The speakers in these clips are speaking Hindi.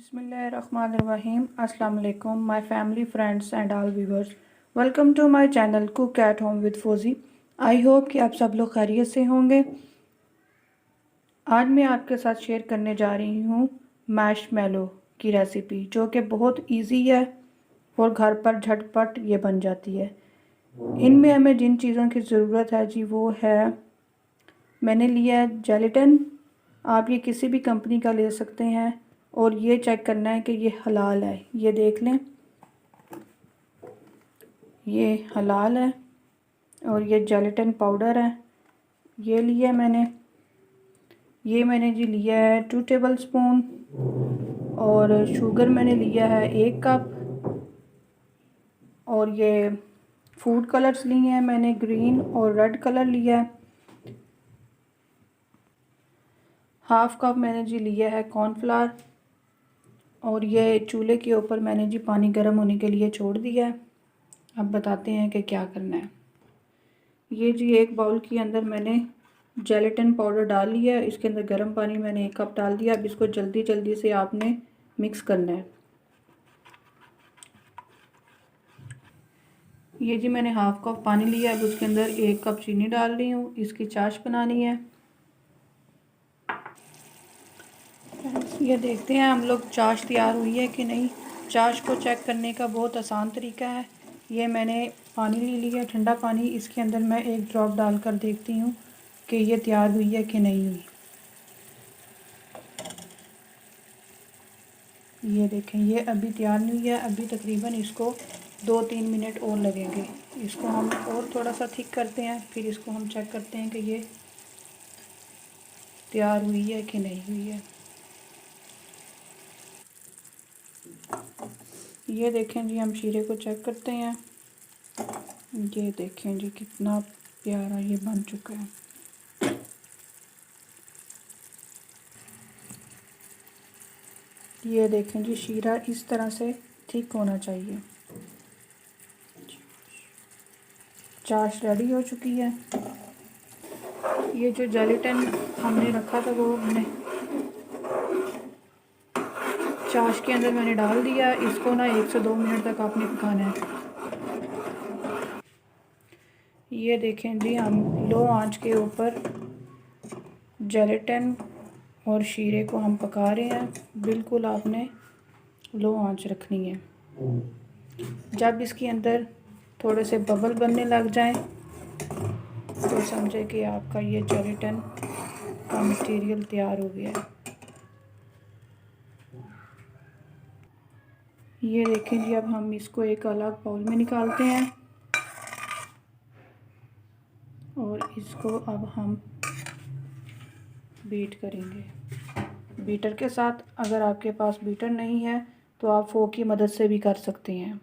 Bismillahirrahmanirrahim. Assalamu alaikum, my family, friends and all viewers. Welcome to my channel Cook at Home with Fauzi. I hope कि आप सब लोग खैरियत से होंगे। आज मैं आपके साथ शेयर करने जा रही हूँ मैशमेलो की रेसिपी, जो कि बहुत इजी है और घर पर झटपट ये बन जाती है। इनमें हमें जिन चीज़ों की ज़रूरत है जी वो है, मैंने लिया है जेलेटिन। आप ये किसी भी कंपनी का ले सकते हैं और ये चेक करना है कि ये हलाल है। ये देख लें, ये हलाल है। और ये जेलेटिन पाउडर है, ये लिया मैंने। ये मैंने जी लिया है 2 टेबल स्पून। और शुगर मैंने लिया है 1 कप। और ये फूड कलर्स लिए हैं मैंने, ग्रीन और रेड कलर लिया है। हाफ कप मैंने जी लिया है कॉर्नफ्लावर। और ये चूल्हे के ऊपर मैंने जी पानी गर्म होने के लिए छोड़ दिया है। अब बताते हैं कि क्या करना है। ये जी एक बाउल के अंदर मैंने जेलेटिन पाउडर डाल लिया है। इसके अंदर गर्म पानी मैंने 1 कप डाल दिया। अब इसको जल्दी जल्दी से आपने मिक्स करना है। ये जी मैंने हाफ कप पानी लिया है। अब उसके अंदर 1 कप चीनी डाल रही हूँ। इसकी चाश बनानी है। ये देखते हैं हम लोग चाश तैयार हुई है कि नहीं। चाश को चेक करने का बहुत आसान तरीका है। ये मैंने पानी ले लिया, ठंडा पानी। इसके अंदर मैं 1 ड्रॉप डालकर देखती हूँ कि ये तैयार हुई है कि नहीं हुई। ये देखें, ये अभी तैयार नहीं हुई है। अभी तकरीबन इसको 2-3 मिनट और लगेंगे। इसको हम और थोड़ा सा थिक करते हैं, फिर इसको हम चेक करते हैं कि ये तैयार हुई है कि नहीं हुई है। ये देखें जी, हम शीरे को चेक करते हैं। ये देखें जी, कितना प्यारा ये बन चुका है। ये देखें जी, शीरा इस तरह से थिक होना चाहिए। चाश रेडी हो चुकी है। ये जो जेलेटिन हमने रखा था वो हमने चाश के अंदर मैंने डाल दिया। इसको ना 1 से 2 मिनट तक आपने पकाना है। ये देखें जी, हम लो आंच के ऊपर जेलेटिन और शीरे को हम पका रहे हैं। बिल्कुल आपने लो आंच रखनी है। जब इसके अंदर थोड़े से बबल बनने लग जाएं तो समझे कि आपका ये जेलेटिन का मटेरियल तैयार हो गया है। ये देखें जी, अब हम इसको एक अलग बाउल में निकालते हैं और इसको अब हम बीट करेंगे बीटर के साथ। अगर आपके पास बीटर नहीं है तो आप फोक की मदद से भी कर सकते हैं।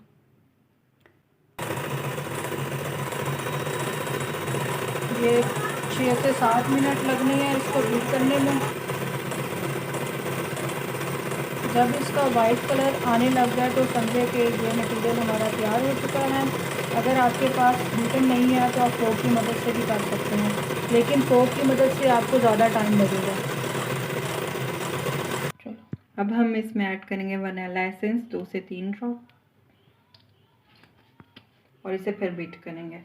ये 6 से 7 मिनट लगने हैं इसको बीट करने में। जब इसका वाइट कलर आने लग जाए तो समझे कि ये मटीरियल हमारा तैयार हो चुका है। अगर आपके पास बीटर नहीं है तो आप फोक की मदद से भी कर सकते हैं, लेकिन फोक की मदद से आपको ज़्यादा टाइम लगेगा। चलो, अब हम इसमें ऐड करेंगे वनीला एसेंस 2 से 3 ड्रॉप और इसे फिर बीट करेंगे।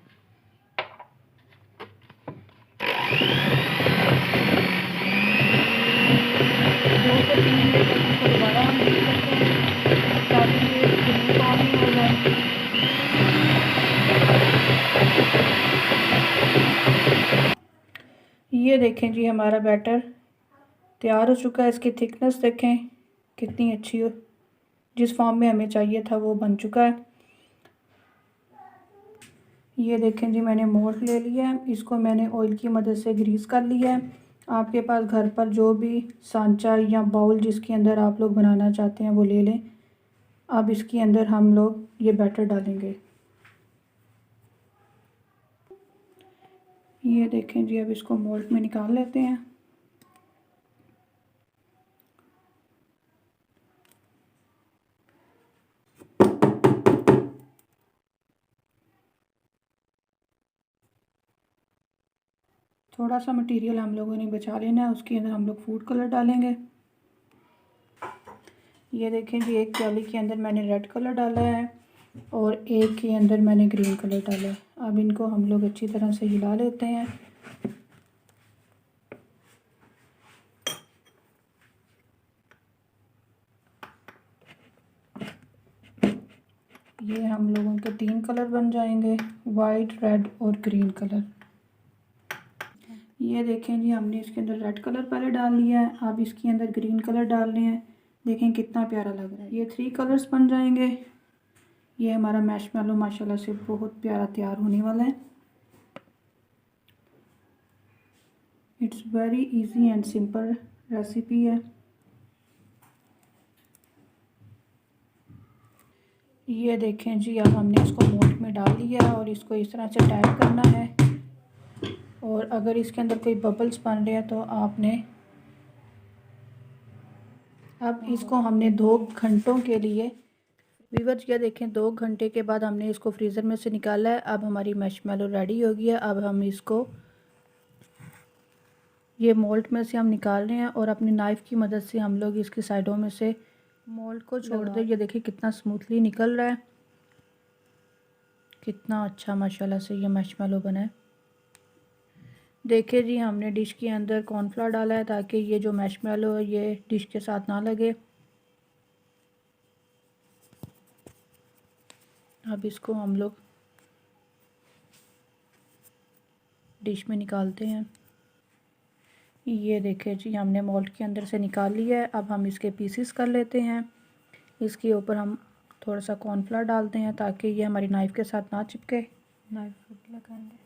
ये देखें जी, हमारा बैटर तैयार हो चुका है। इसकी थिकनेस देखें कितनी अच्छी हो, जिस फॉर्म में हमें चाहिए था वो बन चुका है। ये देखें जी, मैंने मोल्ड ले लिया है। इसको मैंने ऑयल की मदद से ग्रीस कर लिया है। आपके पास घर पर जो भी सांचा या बाउल जिसके अंदर आप लोग बनाना चाहते हैं वो ले लें। अब इसके अंदर हम लोग ये बैटर डालेंगे। ये देखें जी, अब इसको मोल्ड में निकाल लेते हैं। थोड़ा सा मटेरियल हम लोगों ने बचा लेना है। उसके अंदर हम लोग फूड कलर डालेंगे। ये देखें जी, एक प्याली के अंदर मैंने रेड कलर डाला है और एक के अंदर मैंने ग्रीन कलर डाला है। अब इनको हम लोग अच्छी तरह से हिला लेते हैं। ये हम लोगों के 3 कलर बन जाएंगे, वाइट, रेड और ग्रीन कलर। ये देखें जी, हमने इसके अंदर रेड कलर पहले डाल लिया है, अब इसके अंदर ग्रीन कलर डाल रहे हैं। देखें कितना प्यारा लग रहा है। ये 3 कलर्स बन जाएंगे। ये हमारा मैशमेलो माशाल्लाह से बहुत प्यारा तैयार होने वाला है। It's very easy and simple recipe है। ये देखें जी, अब हमने इसको मोल्ड में डाल लिया और इसको इस तरह से टाइट करना है। और अगर इसके अंदर कोई बबल्स बन रहे हैं तो आपने अब इसको हमने 2 घंटों के लिए, व्यूअर्स ये देखें 2 घंटे के बाद हमने इसको फ्रीज़र में से निकाला है। अब हमारी मैशमेलो रेडी हो गई है। अब हम इसको ये मोल्ड में से हम निकाल रहे हैं और अपनी नाइफ़ की मदद से हम लोग इसकी साइडों में से मोल्ड को छोड़ दें। ये देखिए कितना स्मूथली निकल रहा है, कितना अच्छा माशाल्लाह से ये मैशमेलो बना है। देखिए जी, हमने डिश के अंदर कॉर्नफ्लोर डाला है ताकि ये जो मैशमेलो है ये डिश के साथ ना लगे। अब इसको हम लोग डिश में निकालते हैं। ये देखिए जी, हमने मोल्ड के अंदर से निकाल लिया है। अब हम इसके पीसेस कर लेते हैं। इसके ऊपर हम थोड़ा सा कॉर्नफ्लोर डालते हैं ताकि ये हमारी नाइफ़ के साथ ना चिपके। नाइफ कट लगाएंगे।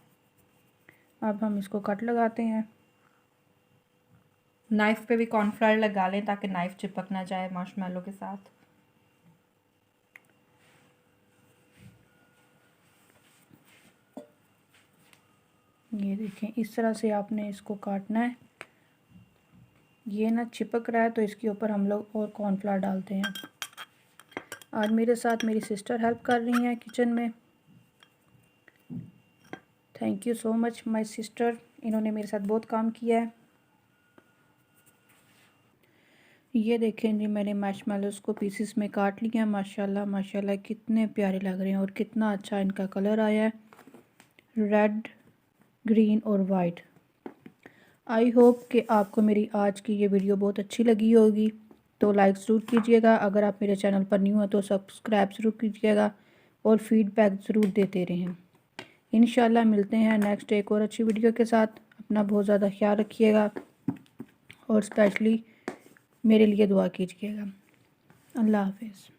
अब हम इसको कट लगाते हैं। नाइफ पे भी कॉर्नफ्लावर लगा लें ताकि नाइफ चिपक ना जाए मार्शमेलो के साथ। ये देखें, इस तरह से आपने इसको काटना है। ये ना चिपक रहा है तो इसके ऊपर हम लोग और कॉर्नफ्लावर डालते हैं। आज मेरे साथ मेरी सिस्टर हेल्प कर रही हैं किचन में। Thank you so much my sister, इन्होंने मेरे साथ बहुत काम किया है। ये देखें जी, मैंने मैशमेलोस को पीसेस में काट लिया। माशाल्लाह माशाल्लाह कितने प्यारे लग रहे हैं और कितना अच्छा इनका कलर आया है, रेड, ग्रीन और वाइट। आई होप कि आपको मेरी आज की ये वीडियो बहुत अच्छी लगी होगी। तो लाइक ज़रूर कीजिएगा। अगर आप मेरे चैनल पर न्यू हैं तो सब्सक्राइब ज़रूर कीजिएगा और फीडबैक ज़रूर देते रहें। इंशाल्लाह मिलते हैं नेक्स्ट एक और अच्छी वीडियो के साथ। अपना बहुत ज़्यादा ख्याल रखिएगा और स्पेशली मेरे लिए दुआ कीजिएगा। अल्लाह हाफिज़।